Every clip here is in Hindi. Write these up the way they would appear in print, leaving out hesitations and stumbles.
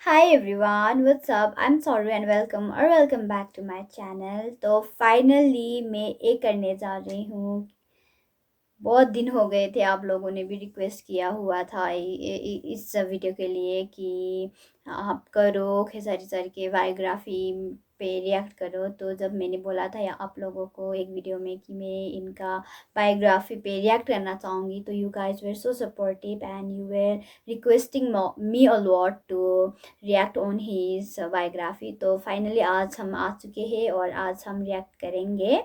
Hi everyone, what's up? I'm Sorry and welcome back to my channel. तो फाइनली मैं ये करने जा रही हूँ। बहुत दिन हो गए थे, आप लोगों ने भी रिक्वेस्ट किया हुआ था इस वीडियो के लिए कि आप करो खेसारी सर के बायोग्राफी पे रिएक्ट करो। तो जब मैंने बोला था या आप लोगों को एक वीडियो में कि मैं इनका बायोग्राफी पे रिएक्ट करना चाहूँगी, तो you guys were so supportive and you were requesting me a lot to react on his biography. तो फाइनली आज हम आ चुके हैं और आज हम रिएक्ट करेंगे।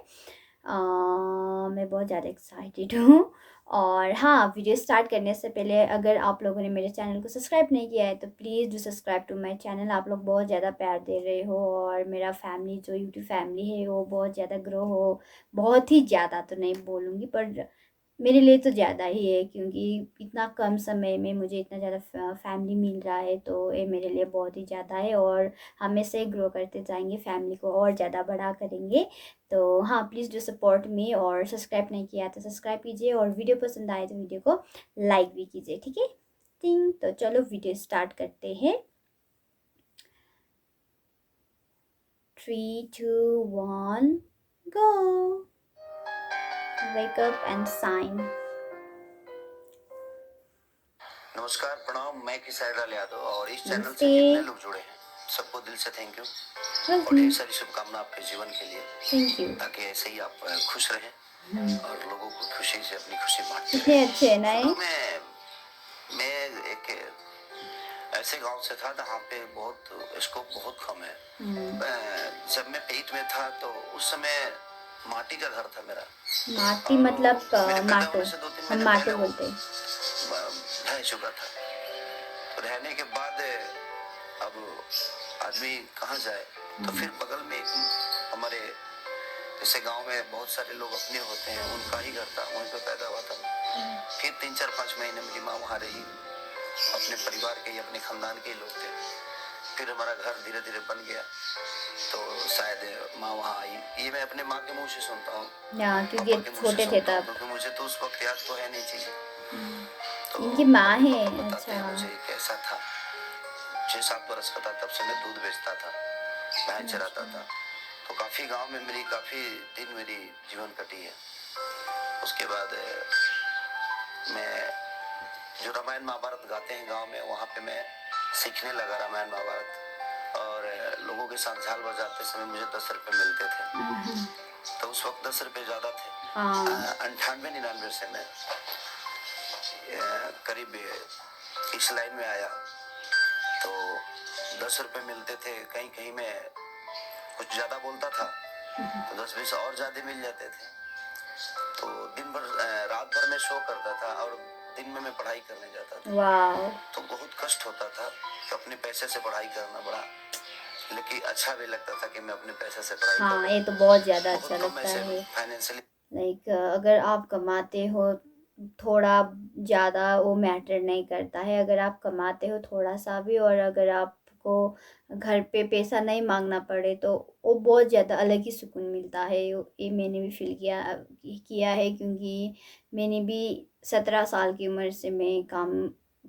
मैं बहुत ज़्यादा एक्साइटेड हूँ। और हाँ, वीडियो स्टार्ट करने से पहले अगर आप लोगों ने मेरे चैनल को सब्सक्राइब नहीं किया है तो please do subscribe to my channel. आप लोग बहुत ज़्यादा प्यार दे रहे हो और मेरा फैमिली जो यूट्यूब फैमिली है वो बहुत ज़्यादा ग्रो हो। बहुत ही ज़्यादा तो नहीं बोलूँगी, पर मेरे लिए तो ज़्यादा ही है, क्योंकि इतना कम समय में मुझे इतना ज़्यादा फैमिली मिल रहा है, तो ये मेरे लिए बहुत ही ज़्यादा है। और हम ऐसे ही ग्रो करते जाएंगे, फैमिली को और ज़्यादा बड़ा करेंगे। तो हाँ, प्लीज़ डू सपोर्ट मी और सब्सक्राइब नहीं किया तो सब्सक्राइब कीजिए और वीडियो पसंद आए तो वीडियो को लाइक भी कीजिए, ठीक है। तो चलो वीडियो स्टार्ट करते हैं। 3, 2, 1 go. Wake up and shine. नमस्कार, प्रणाम। मैं किसारी लाल यादव और इस चैनल नमस्ते। से जितने लोग जुड़े हैं सबको दिल से थैंक यू और वेलकम। ढेर सारी शुभकामना आपके जीवन के लिए, थैंक यू। ताकि ऐसे ही आप खुश रहें और लोगों को खुशी से अपनी खुशी बांटते कितने रहें। अच्छे हैं ना ये। शुरू में मैं एक ऐसे गांव से था जहाँ पे बहुत स्कोप बहुत कम है। जब मैं पेट में था तो उस समय माटी का घर था मेरा। माटी मतलब मेरे पैदा माटो, होने से 2-3 हम महीने माटो पहले वो बोलते हैं। ढह चुका था। तो रहने के बाद अब आदमी कहाँ जाए, तो फिर बगल में एक हमारे जैसे गांव में बहुत सारे लोग अपने होते हैं, उनका ही घर था, वहीं पे पैदा हुआ था। फिर 3, 4, 5 महीने मेरी माँ वहाँ रही, अपने परिवार के ही अपने खानदान के ही लोग थे। फिर हमारा घर धीरे धीरे बन गया, तो शायद माँ वहाँ आई। ये मैं अपने माँ के मुंह से सुनता हूँ, क्योंकि पापा के मुंह से छोटे थे सुनता हूँ, तब। क्योंकि मुझे तो उस वक्त याद तो है नहीं चीजें। तो इनकी माँ अपने है। पापा बताते अच्छा। हैं मुझे कैसा था। 6-7 बरस का था तब से मैं दूध बेचता था, भैंस चराता था। तो काफी गांव में मेरी काफी दिन मेरी जीवन कटी है। उसके बाद मैं जो रामायण महाभारत गाते हैं गांव में, वहाँ पे मैं सीखने लगा रामायण महाभारत। और लोगों के साथ झाल बजाते समय मुझे 10 रुपए मिलते थे। तो उस वक्त 10 रुपए ज्यादा थे। 98-99 से मैं करीब इस लाइन में आया, तो 10 रुपए मिलते थे। कहीं कहीं मैं कुछ ज्यादा बोलता था तो 10-20 और ज्यादा मिल जाते थे। तो दिन भर रात भर में शो करता था और दिन में मैं पढ़ाई करने जाता था। वाह। तो बहुत कष्ट होता था कि अपने पैसे से पढ़ाई करना बड़ा, लेकिन अच्छा भी लगता था कि मैं अपने पैसे से पढ़ाई कर हाँ, रहा ये हूँ। तो बहुत ज़्यादा अच्छा बहुत कम लगता ऐसे है। फाइनेंशियली लाइक अगर आप कमाते हो थोड़ा ज़्यादा, वो मैटर नहीं करता है। अगर आप कमाते हो थोड़ा सा भी और अगर आपको घर पे पैसा नहीं मांगना पड़े तो वो बहुत ज़्यादा अलग ही सुकून मिलता है। ये मैंने भी फील किया है, क्योंकि मैंने भी 17 साल की उम्र से मैं काम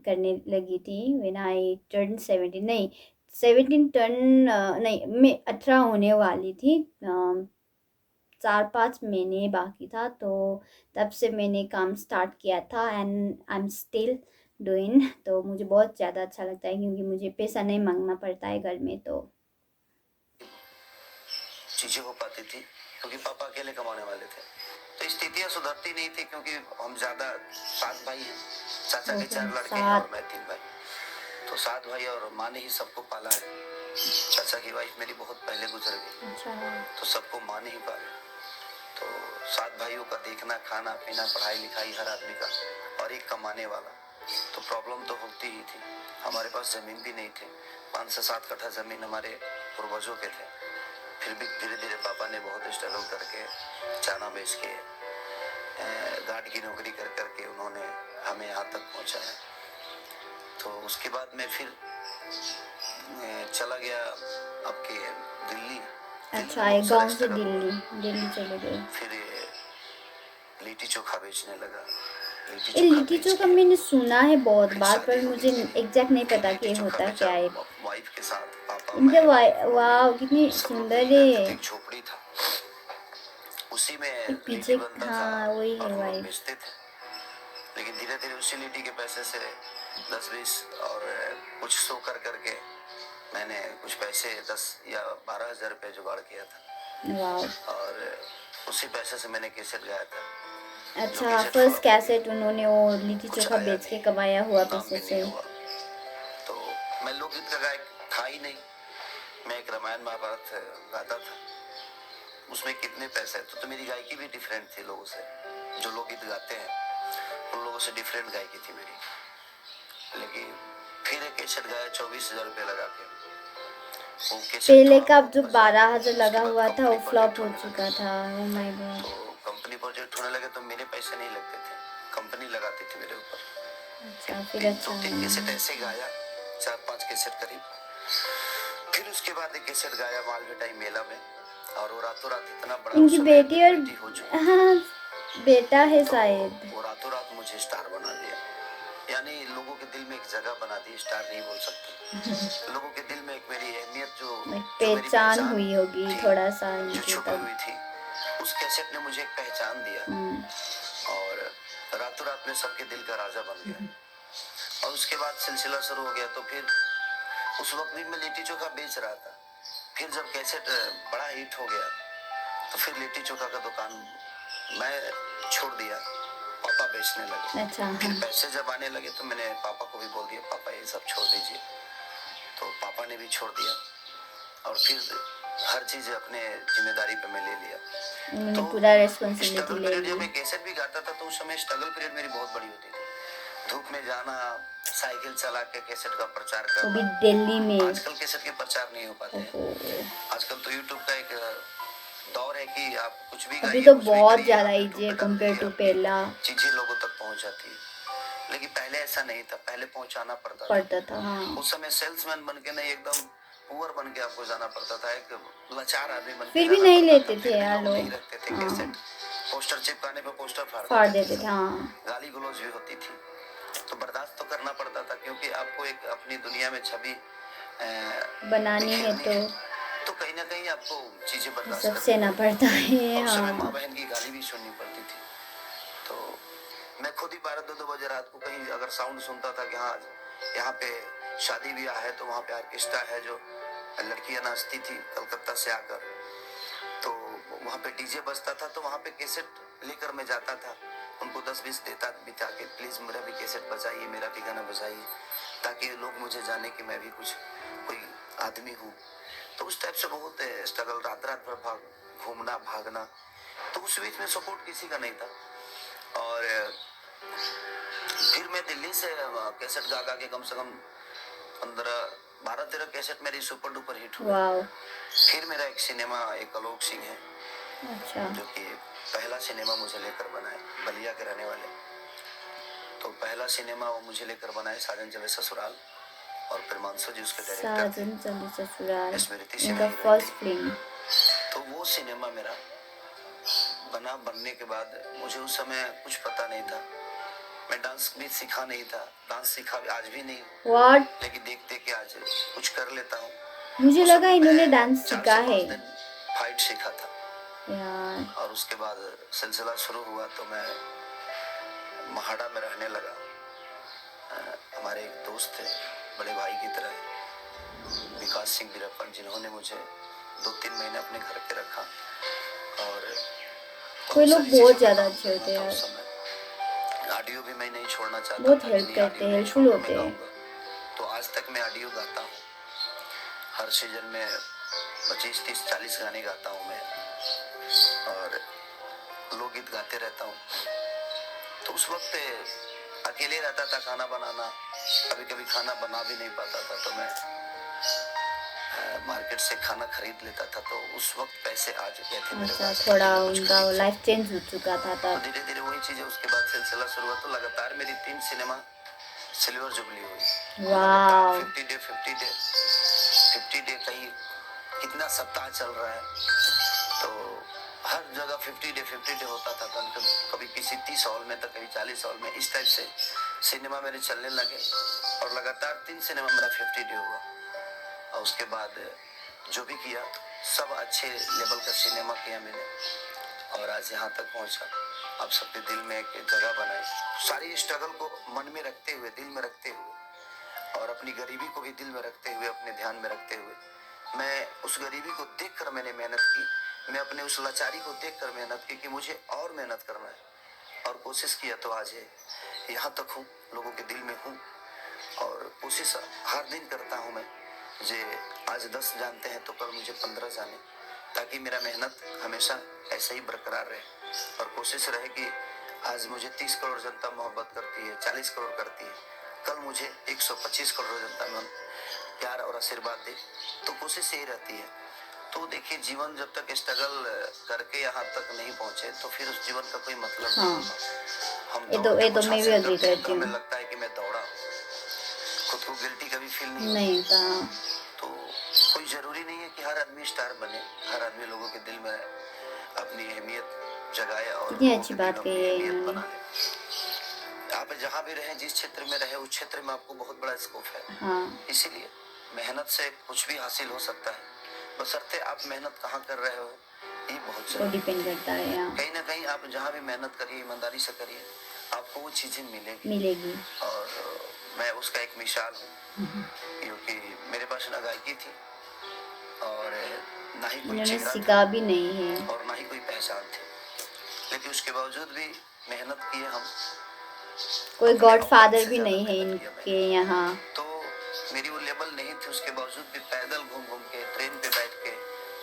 करने लगी थी। व्हेन आई टर्न 17, नहीं 17 टर्न, नहीं मैं 18 होने वाली थी। 4-5 महीने बाकी था, तो तब से मैंने काम स्टार्ट किया था and I am still doing. तो मुझे बहुत ज़्यादा अच्छा लगता है, क्योंकि मुझे पैसा नहीं मांगना पड़ता है घर में। तो चीजें हो पाती थी, क्योंकि पापा अकेले कमाने वाले थे। तो स्थितियां सुधरती नहीं थी, क्योंकि हम ज्यादा 7 भाई हैं। चाचा के 4 लड़के हैं और 7। मैं 3 भाई। तो 7 भाई और माँ ने ही सबको पाला है। चाचा की वाइफ मेरी बहुत पहले गुजर गई, अच्छा। तो सबको माँ ने ही पाला। तो 7 भाइयों का देखना, खाना पीना, पढ़ाई लिखाई हर आदमी का, और एक कमाने वाला, तो प्रॉब्लम तो होती ही थी। हमारे पास जमीन भी नहीं थी। 5 से 7 कट्ठा जमीन हमारे पूर्वजों के थे। फिर भी धीरे धीरे पापा ने बहुत स्ट्रगल करके चाना बेच के गार्ड की नौकरी कर करके उन्होंने हमें यहाँ तक पहुँचाया। तो उसके बाद मैं फिर चला गया आपके दिल्ली। अच्छा, एक गांव से दिल्ली दिल्ली चले गए। फिर लिट्टी चोखा बेचने लगा। ये लिट्टी चोखा मैंने सुना है बहुत बार, शादी पर हो मुझे गई मेरी। एग्जैक्ट नहीं फिर पता कि लिट्टी ये चोखा होता बेचा, क्या है। वाइफ के साथ, पापा इनके मैं वाह कितनी सब लोग सुंदर यहीं रहते थे। है। एक झोपड़ी था, उसी में एक लिट्टी पीछे, बनता था हाँ वही और है हम लोग वाइफ। बेचते थे। लेकिन धीरे धीरे उसी लिट्टी के पैसे से 10-20 और कुछ सो कर करके मैंने कुछ पैसे 10 या 12 हज़ार रुपये जुगाड़ किया था वाह और उसी पैसे से मैंने कैसेट गाया था। जो अच्छा, कैसेट फर्स्ट फ्लॉप हो कैसेट गया, उन्होंने वो लिट्टी कुछ चोखा आया बेच के नहीं, कमाया हुआ नाम पैसे भी से। नहीं हुआ। तो मैं लोकगीत का गायक था ही नहीं, मैं एक रामायण महाभारत गाता था। उसमें कितने पैसे हैं, तो मेरी गायकी भी डिफरेंट थी लोगों से। जो लोकगीत गाते हैं उन लोगों से डिफरेंट गायकी थी मेरी। लेकिन फिर एक कैसेट गाया 24,000 रुपये लगा के। वो कैसेट पहले थोड़ा का बहुत जो बजा, 12,000 उसके लगा बाद हुआ था वो कंपनी फ्लॉप प्रोजेक्ट हो होने चुका लगे। था। Oh my God. तो कंपनी प्रोजेक्ट होने लगे तो मेरे पैसे नहीं लगते थे, कंपनी लगाती थी मेरे ऊपर। अच्छा, फिर तीन अच्छा 2-3 कैसेट ऐसे गाया, 4-5 कैसेट करीब। फिर उसके बाद एक कैसेट गाया मालवेटाई मेला में और वो रातों रात इतना बड़ा, इनकी उस समय बेटी और बेटी हो चुकी थी। हाँ बेटा है तो शायद। वो रातों रात मुझे स्टार बना दिया, यानी लोगों के दिल में एक जगह बना दी। स्टार नहीं बोल सकते, लोगों के दिल में एक मेरी अहमियत जो मेरी पहचान पहचान हुई होगी थी, थोड़ा सा जो इनकी छुपी तब। हुई थी, उस कैसेट ने मुझे एक पहचान दिया और रातों रात में सबके दिल का राजा बन गया। और उसके बाद सिलसिला शुरू हो गया। तो फिर उस वक्त भी मैं लिट्टी चोखा बेच रहा था। फिर जब कैसेट बड़ा हिट हो गया तो फिर लिट्टी चोखा का दुकान मैं छोड़ दिया, पापा बेचने लगे। अच्छा फिर हाँ। पैसे जब आने लगे तो मैंने पापा को भी बोल दिया, पापा ये सब छोड़ दीजिए। तो पापा ने भी छोड़ दिया और फिर हर चीज अपने जिम्मेदारी पे मैं ले लिया। उन्होंने तो पूरा रेस्पॉन्सिबिलिटी स्ट्रगल ले पीरियड ली। जब मैं कैसेट भी गाता था तो उस समय स्ट्रगल पीरियड मेरी बहुत बड़ी होती थी। धूप में जाना, साइकिल चला के कैसेट का प्रचार वो भी करना। दिल्ली में। आजकल कैसेट के प्रचार नहीं हो पाते हैं। आजकल तो यूट्यूब का एक दौर है कि आप कुछ भी अभी गाइए, तो कुछ भी बहुत करिए, ज्यादा आप इजी यूट्यूब है पे डाल कंपेयर दीजिए, टू आपकी पहला चीजें लोगों तक पहुंच जाती है। लेकिन पहले ऐसा नहीं था, पहले पहुंचाना पड़ता पड़ता था। हाँ उस समय सेल्समैन बन के नहीं, एकदम पुअर बन के आपको जाना पड़ता था, एक लाचार आदमी बन के फिर भी जाना नहीं पड़ता लेते था। थे फिर भी यार लोग लोग। नहीं रखते थे हाँ कैसेट। पोस्टर चिपकाने पे पोस्टर फाड़ फाड़ देते थे। हाँ गाली गलौज भी होती थी, तो बर्दाश्त तो करना पड़ता था क्योंकि आपको एक अपनी दुनिया में छवि बनानी है तो कहीं ना कहीं आपको चीजें बर्दाश्त सब करनी सहना पड़ता है। और उस समय माँ हाँ बहन की गाली भी सुननी पड़ती थी। तो मैं खुद ही 12-2 बजे रात को कहीं अगर साउंड सुनता था कि हाँ यहाँ पे शादी ब्याह है तो वहाँ पे ऑर्केस्ट्रा है, जो लड़कियां नाचती थी कलकत्ता से आकर, तो वहाँ पे डीजे बजता था, तो वहाँ पे कैसेट लेकर मैं जाता था, उनको 10-20 देता बिता के, प्लीज मेरा भी कैसेट बजाइए, मेरा भी गाना बजाइए, ताकि लोग मुझे जाने कि मैं भी कुछ कोई आदमी हूँ। तो उस टाइप से बहुत स्ट्रगल, रात रात भर घूमना भागना। तो उस बीच में सपोर्ट किसी का नहीं था। और फिर मैं दिल्ली से कैसेट गा गा के कम से कम 12-13 कैसेट मेरी सुपर डुपर हिट हुए। फिर मेरा एक सिनेमा, एक आलोक सिंह है, अच्छा जो कि पहला सिनेमा मुझे लेकर बनाए, बलिया के रहने वाले। तो पहला सिनेमा वो मुझे लेकर बनाए, साजन चले ससुराल, और फिर मानसू जी उसके डायरेक्टर थे। साजन चले ससुराल स्मृति इनका सिन्हा फर्स्ट फिल्म। तो वो सिनेमा मेरा बनने के बाद मुझे उस समय कुछ पता नहीं था, मैं डांस भी सीखा नहीं था, डांस सीखा आज भी नहीं, व्हाट, लेकिन देखते कि आज कुछ कर लेता हूँ। मुझे लगा इन्होंने डांस सीखा है फाइट सीखा था यार। और उसके बाद सिलसिला शुरू हुआ तो मैं महाड़ा में रहने लगा। हमारे एक दोस्त थे, बड़े भाई की तरह, विकास सिंह वीरप्पन, जिन्होंने मुझे 2-3 महीने अपने घर पे रखा। और कोई लोग बहुत ज्यादा अच्छे होते हैं यार, ऑडियो भी मैं नहीं छोड़ना चाहता, बहुत था हेल्प कि करते हैं, ऑडियो हेल्पफुल होते हैं। तो आज तक मैं ऑडियो गाता हूँ, हर सीजन में 25, 30, 40 गाने गाता हूँ मैं, और लोकगीत गाते रहता हूँ। तो उस वक्त अकेले रहता था, खाना बनाना, कभी कभी खाना बना भी नहीं पाता था, तो मैं मार्केट से खाना खरीद लेता था। तो उस वक्त पैसे आ चुके थे मेरे पास, थोड़ा उनका लाइफ चेंज हो चुका था तब। धीरे धीरे वही चीजें, उसके बाद सिलसिला शुरू हुआ, तो लगातार मेरी 3 सिनेमा सिल्वर जुबली हुई। वाह 50 डे कहीं कितना सप्ताह चल रहा है, तो हर जगह 50 डे होता था। कभी किसी 30 हॉल में, तो कभी 40 हॉल में, इस टाइप से सिनेमा मेरे चलने लगे और लगातार 3 सिनेमा मेरा 50 डे हुआ। और उसके बाद जो भी किया सब अच्छे लेवल का सिनेमा किया मैंने, और आज यहाँ तक पहुँचा। आप सबके दिल में एक जगह बनाई, सारी स्ट्रगल को मन में रखते हुए, दिल में रखते हुए, और अपनी गरीबी को भी दिल में रखते हुए, अपने ध्यान में रखते हुए, मैं उस गरीबी को देखकर मैंने मेहनत की, मैं अपने उस लाचारी को देखकर मेहनत की कि मुझे और मेहनत करना है, और कोशिश किया तो आज यहाँ तक हूँ, लोगों के दिल में हूँ, और कोशिश हर दिन करता हूँ मैं। जे आज 10 जानते हैं तो कल मुझे 15 जाने, ताकि मेरा मेहनत हमेशा ऐसे ही बरकरार रहे, और कोशिश रहे कि आज मुझे 30 करोड़ जनता मोहब्बत करती है, 40 करोड़ करती है, कल मुझे 125 करोड़ जनता में प्यार और आशीर्वाद दे, तो कोशिश यही रहती है। तो देखिए, जीवन जब तक स्ट्रगल करके यहाँ तक नहीं पहुंचे तो फिर उस जीवन का कोई मतलब हाँ, नहीं। हम ये दौड़ के तो कुछ मैं भी हासिल अग्री करते हैं करती तो हमें हूँ। लगता है कि मैं दौड़ा हूँ, खुद को गिल्टी कभी फील नहीं नहीं होता। था। तो कोई जरूरी नहीं है कि हर आदमी स्टार बने, हर आदमी लोगों के दिल में अपनी अहमियत जगाए और कितनी लोगों अच्छी के दिल बात में कही अपनी है अहमियत इन्होंने। बना ले। आप जहाँ भी रहे, जिस क्षेत्र में रहे, उस क्षेत्र में आपको बहुत बड़ा स्कोप है। हाँ, इसीलिए मेहनत से कुछ भी हासिल हो सकता है, बशर्ते आप मेहनत कहाँ कर रहे हो, ये बहुत वो जरूरी डिपेंड है। करता है। हाँ, कहीं ना कहीं आप जहाँ भी मेहनत करिए, ईमानदारी से करिए, आपको वो चीजें मिलेगी। और मैं उसका एक मिसाल हूँ, क्योंकि मेरे पास ना गायकी थी और ना ही कोई इन्होंने चेहरा था सीखा भी नहीं है। और ना ही कोई पहचान थी, लेकिन उसके बावजूद भी मेहनत किए हम। कोई अपने गॉड औकात फादर से भी ज्यादा नहीं है मेहनत किया इनके मैंने। यहाँ। तो मेरी वो लेवल नहीं थी, उसके बावजूद भी पैदल घूम घूम के, ट्रेन पे बैठ के,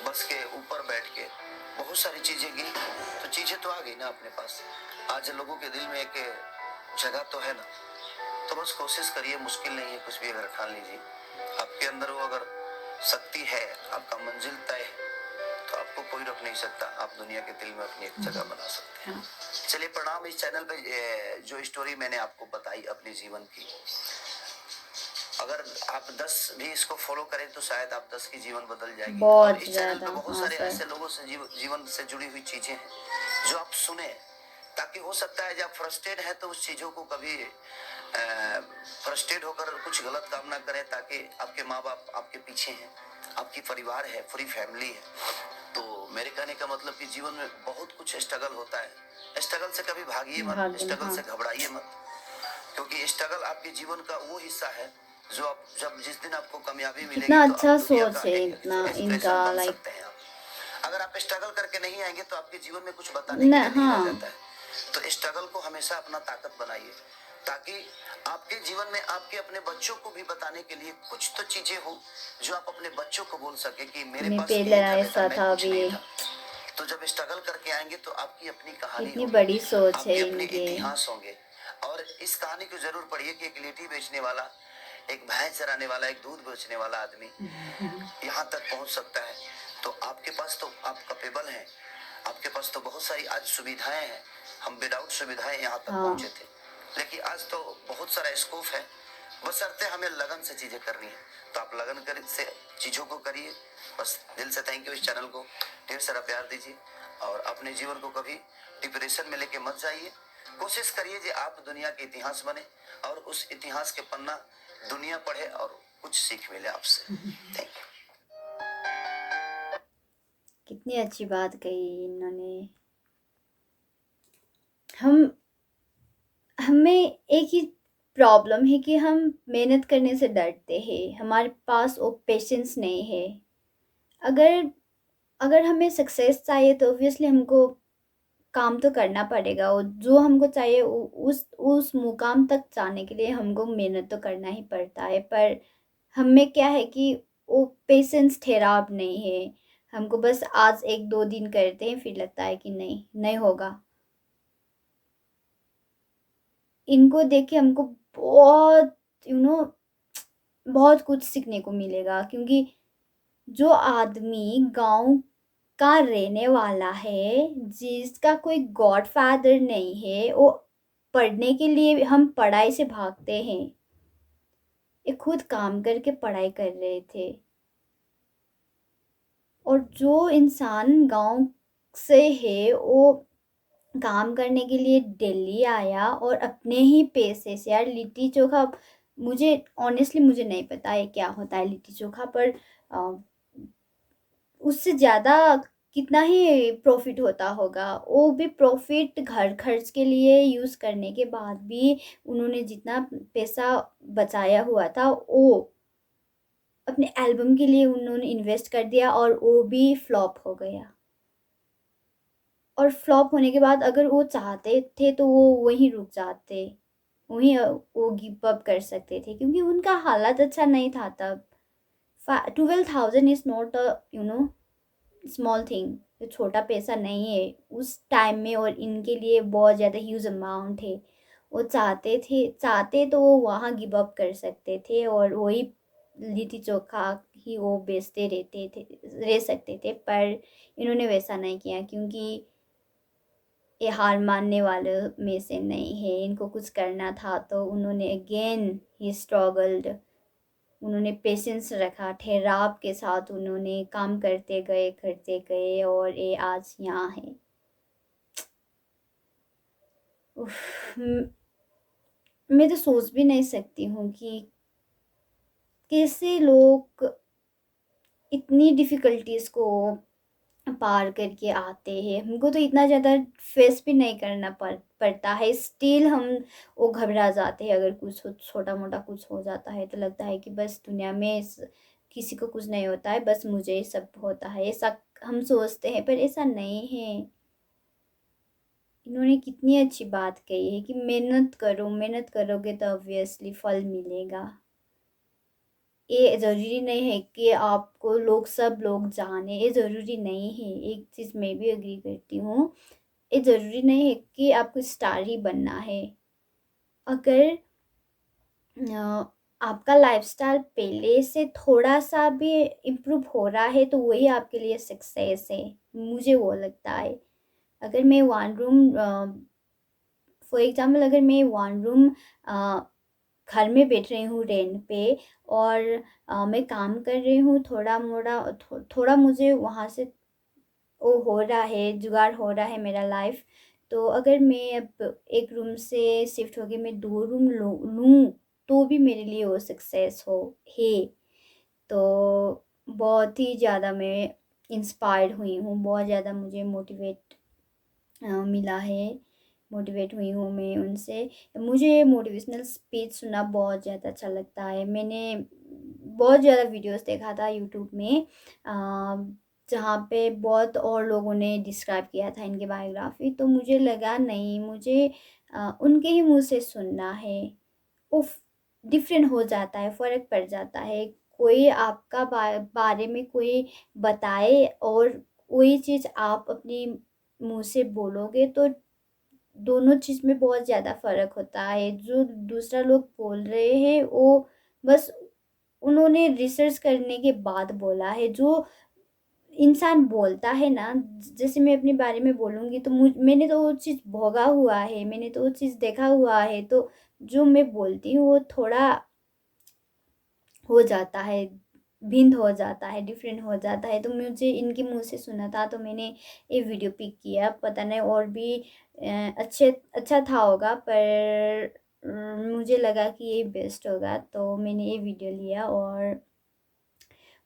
बस के ऊपर बैठ के बहुत सारी चीजें की, तो चीजें तो आ गई ना अपने पास। आज लोगों के दिल में एक जगह तो है ना। तो बस कोशिश करिए, मुश्किल नहीं है कुछ भी, अगर ठान लीजिए आपके अंदर वो अगर शक्ति है, आपका मंजिल तय है, तो आपको कोई रोक नहीं सकता। आप दुनिया के दिल में अपनी एक जगह बना सकते हैं। चलिए, प्रणाम। इस चैनल पे जो स्टोरी मैंने आपको बताई अपने जीवन की, अगर आप 10 भी इसको फॉलो करें तो शायद आप 10 की जीवन बदल जाएगी। और बहुत इस चैनल ज्यादा। पे बहुत हाँ सारे सर। ऐसे लोगों से जीवन से जुड़ी हुई चीजें हैं जो आप सुने, ताकि हो सकता है जब आप फ्रस्ट्रेट है तो उस चीजों को कभी फ्रस्ट्रेट होकर कुछ गलत काम ना करें, ताकि आपके माँ बाप आपके पीछे हैं, आपकी परिवार है, पूरी फैमिली है। तो मेरे कहने का मतलब कि जीवन में बहुत कुछ स्ट्रगल होता है। स्ट्रगल से कभी भागिए मत, स्ट्रगल हाँ। से घबराइए मत, क्योंकि स्ट्रगल आपके जीवन का वो हिस्सा है जो आप जब जिस दिन आपको कामयाबी मिलेगी कितना तो अच्छा आप दुनिया सोच का है एक इतना इनका, एक्सप्रेशन बन लाइक। सकते हैं आप। अगर आप स्ट्रगल करके नहीं आएंगे तो आपके जीवन में कुछ बताने के लिए नहीं रह हाँ, जाता है। तो स्ट्रगल को हमेशा अपना ताकत बनाइए, ताकि आपके जीवन में आपके अपने बच्चों को भी बताने के लिए कुछ तो चीजें हो जो आप अपने बच्चों को बोल सके कि मेरे मैं पास पहले यही था बेटा, ऐसा मैं था कुछ अभी। नहीं था। तो जब स्ट्रगल करके आएंगे तो आपकी अपनी कहानी कितनी होगी, बड़ी सोच है आपके अपने इनके। इतिहास होंगे। और इस कहानी को जरूर पढ़िए कि एक लिट्टी बेचने वाला, एक भैंस चराने वाला, एक दूध बेचने वाला आदमी यहाँ तक पहुंच सकता है। तो आपके पास तो आप कैपेबल हैं, आपके पास तो बहुत सारी आज सुविधाएं हैं। हम विदाउट सुविधाएं यहाँ तक हाँ। पहुंचे थे, लेकिन आज तो बहुत सारा स्कोप है, बशर्ते हमें लगन से चीजें करनी है। तो आप लगन कर से चीजों को करिए। बस दिल से थैंक यू। इस चैनल को ढेर सारा प्यार दीजिए और अपने जीवन को कभी डिप्रेशन में लेके मत जाइए। कोशिश करिए कि आप दुनिया के इतिहास बने और उस इतिहास के पन्ना दुनिया पढ़े और कुछ सीख मिले आपसे। Thank you. कितनी अच्छी बात कही इन्होंने। हम हमें एक ही प्रॉब्लम है कि हम मेहनत करने से डरते हैं, हमारे पास वो पेशेंस नहीं है। अगर अगर हमें सक्सेस चाहिए तो ऑब्वियसली हमको काम तो करना पड़ेगा, और जो हमको चाहिए उस मुकाम तक जाने के लिए हमको मेहनत तो करना ही पड़ता है। पर हमें क्या है कि वो पेशेंस ठहराव नहीं है। हमको बस आज 1-2 दिन करते हैं, फिर लगता है कि नहीं, नहीं होगा। इनको देख के हमको बहुत बहुत कुछ सीखने को मिलेगा, क्योंकि जो आदमी गाँव का रहने वाला है, जिसका कोई गॉडफ़ादर नहीं है, वो पढ़ने के लिए हम पढ़ाई से भागते हैं। ये खुद काम करके पढ़ाई कर रहे थे। और जो इंसान गाँव से है, वो काम करने के लिए दिल्ली आया और अपने ही पैसे से, यार लिट्टी चोखा मुझे ऑनेस्टली मुझे नहीं पता है क्या होता है लिट्टी चोखा, पर उससे ज़्यादा कितना ही प्रॉफ़िट होता होगा। वो भी प्रॉफ़िट घर खर्च के लिए यूज़ करने के बाद भी उन्होंने जितना पैसा बचाया हुआ था, वो अपने एल्बम के लिए उन्होंने इन्वेस्ट कर दिया और वो भी फ्लॉप हो गया। और फ्लॉप होने के बाद अगर वो चाहते थे तो वो वहीं रुक जाते, वहीं वो गिव अप कर सकते थे, क्योंकि उनका हालात अच्छा नहीं था तब। 12,000 is not a small thing, तो छोटा पैसा नहीं है उस टाइम में, और इनके लिए बहुत ज़्यादा ह्यूज अमाउंट है। वो चाहते तो वो वहाँ गिव अप कर सकते थे और वही लिट्टी चोखा ही वो बेचते रह सकते थे, पर इन्होंने वैसा नहीं किया, क्योंकि ये हार मानने वालों में से नहीं है। इनको कुछ करना था तो उन्होंने अगेन ही स्ट्रगल्ड, उन्होंने पेशेंस रखा, ठहराव के साथ उन्होंने काम करते गए और ये आज यहाँ है। उफ़! मैं तो सोच भी नहीं सकती हूँ कि कैसे लोग इतनी डिफ़िकल्टीज़ को पार करके आते हैं। हमको तो इतना ज़्यादा फेस भी नहीं करना पड़ता है, स्टिल हम वो घबरा जाते हैं। अगर कुछ छोटा-मोटा कुछ हो जाता है तो लगता है कि बस दुनिया में किसी को कुछ नहीं होता है, बस मुझे ही सब होता है, ऐसा हम सोचते हैं, पर ऐसा नहीं है। इन्होंने कितनी अच्छी बात कही है कि मेहनत करो, मेहनत करोगे तो ऑब्वियसली फल मिलेगा। ये ज़रूरी नहीं है कि आपको सब लोग जाने, ये ज़रूरी नहीं है। एक चीज़ मैं भी एग्री करती हूँ, ये ज़रूरी नहीं है कि आपको स्टार ही बनना है। अगर आपका लाइफ़स्टाइल पहले से थोड़ा-सा भी इम्प्रूव हो रहा है तो वही आपके लिए सक्सेस है, मुझे वो लगता है। अगर मैं वन रूम फॉर एग्ज़ाम्पल अगर मैं वन रूम अ, घर में बैठ रही हूँ रेंट पे, और मैं काम कर रही हूँ, थोड़ा मुझे वहाँ से वो हो रहा है, जुगाड़ हो रहा है मेरा लाइफ। तो अगर मैं अब एक रूम से शिफ्ट होके मैं 2 रूम लूँ, तो भी मेरे लिए वो सक्सेस है। तो बहुत ही ज़्यादा मैं इंस्पायर्ड हुई हूँ, बहुत ज़्यादा मुझे मिला है, मोटिवेट हुई हूँ मैं उनसे। मुझे मोटिवेशनल स्पीच सुनना बहुत ज़्यादा अच्छा लगता है। मैंने बहुत ज़्यादा वीडियोस देखा था यूट्यूब में, जहाँ पे बहुत और लोगों ने डिस्क्राइब किया था इनकी बायोग्राफी, तो मुझे लगा नहीं, मुझे उनके ही मुँह से सुनना है। उफ़! डिफ़रेंट हो जाता है, फ़र्क पड़ जाता है। कोई आपका बारे में कोई बताए और वही चीज़ आप अपनी मुँह से बोलोगे, तो दोनों चीज़ में बहुत ज़्यादा फ़र्क होता है। जो दूसरा लोग बोल रहे हैं वो बस उन्होंने रिसर्च करने के बाद बोला है। जो इंसान बोलता है ना, जैसे मैं अपने बारे में बोलूँगी तो मैंने तो वो चीज़ भोगा हुआ है, मैंने तो वो चीज़ देखा हुआ है, तो जो मैं बोलती हूँ वो थोड़ा हो जाता है, भिन्न हो जाता है, डिफरेंट हो जाता है। तो मुझे इनके मुँह से सुना था तो मैंने ये वीडियो पिक किया। पता नहीं और भी अच्छा था होगा, पर मुझे लगा कि ये बेस्ट होगा तो मैंने ये वीडियो लिया, और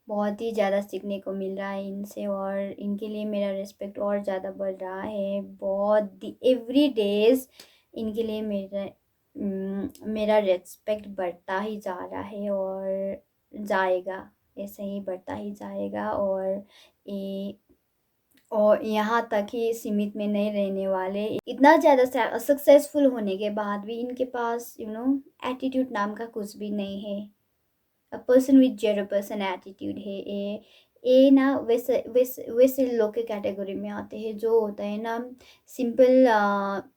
बहुत ही ज़्यादा सीखने को मिल रहा है इनसे, और इनके लिए मेरा रिस्पेक्ट और ज़्यादा बढ़ रहा है। बहुत एवरी डेज़ इनके लिए मेरा रिस्पेक्ट बढ़ता ही जा रहा है, और जाएगा, ऐसे ही बढ़ता ही जाएगा। ये और यहाँ तक ही सीमित में नहीं रहने वाले। इतना ज़्यादा सक्सेसफुल होने के बाद भी इनके पास एटीट्यूड नाम का कुछ भी नहीं है। Person with zero person attitude है ये ना, वैसे वैसे वैसे लोग के कैटेगरी में आते हैं, जो होता है ना सिंपल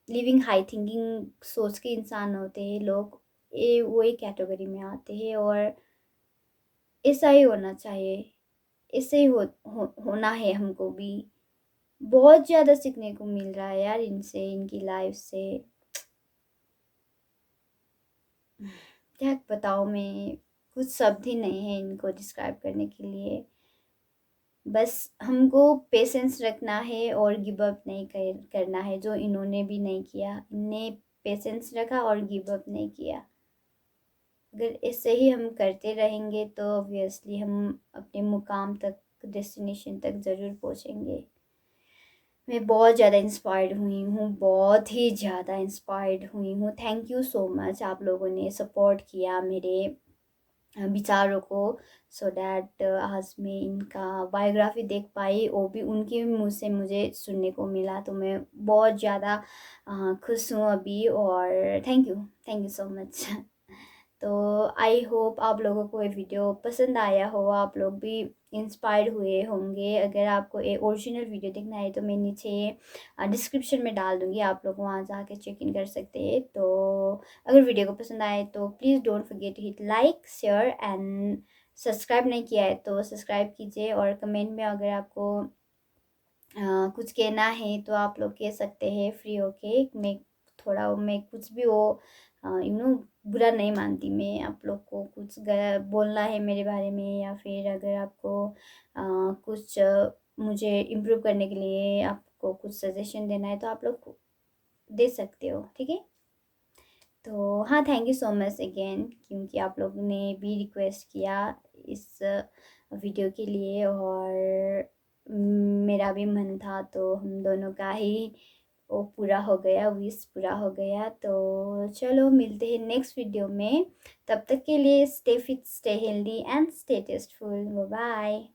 लिविंग हाई थिंकिंग सोच के इंसान होते हैं लोग, ये वही कैटेगरी में आते हैं। और ऐसा ही होना चाहिए, ऐसे ही होना है हमको भी। बहुत ज़्यादा सीखने को मिल रहा है यार इनसे, इनकी लाइफ से। क्या बताऊँ मैं, कुछ शब्द ही नहीं है इनको डिस्क्राइब करने के लिए। बस हमको पेशेंस रखना है और गिव अप नहीं करना है, जो इन्होंने भी नहीं किया। इनने पेशेंस रखा और गिव अप नहीं किया। अगर ऐसे ही हम करते रहेंगे तो ऑब्वियसली हम अपने मुकाम तक, डेस्टिनेशन तक ज़रूर पहुँचेंगे। मैं बहुत ज़्यादा इंस्पायर्ड हुई हूँ, बहुत ही ज़्यादा इंस्पायर्ड हुई हूँ। थैंक यू सो मच, आप लोगों ने सपोर्ट किया मेरे विचारों को, सो दैट आज मैं इनका बायोग्राफी देख पाई, वो भी उनके मुँह से मुझे सुनने को मिला। तो मैं बहुत ज़्यादा खुश हूँ अभी, और थैंक यू सो मच। तो आई होप आप लोगों को ये वीडियो पसंद आया हो, आप लोग भी इंस्पायर्ड हुए होंगे। अगर आपको ये ओरिजिनल वीडियो देखना है तो मैं नीचे डिस्क्रिप्शन में डाल दूँगी, आप लोग वहाँ जाके चेक इन कर सकते हैं। तो अगर वीडियो को पसंद आए तो please don't forget to hit like, share and subscribe नहीं किया है तो सब्सक्राइब कीजिए। और कमेंट में अगर आपको कुछ कहना है तो आप लोग कह सकते हैं फ्री होके। मैं कुछ भी हो बुरा नहीं मानती। मैं आप लोग को कुछ बोलना है मेरे बारे में, या फिर अगर आपको कुछ मुझे इम्प्रूव करने के लिए आपको कुछ सजेशन देना है तो आप लोग दे सकते हो, ठीक है। तो हाँ, thank you so much again, क्योंकि आप लोगों ने भी रिक्वेस्ट किया इस वीडियो के लिए, और मेरा भी मन था, तो हम दोनों का ही वो पूरा हो गया, विश पूरा हो गया। तो चलो मिलते हैं नेक्स्ट वीडियो में, तब तक के लिए stay fit, stay healthy and stay tasteful. Bye bye.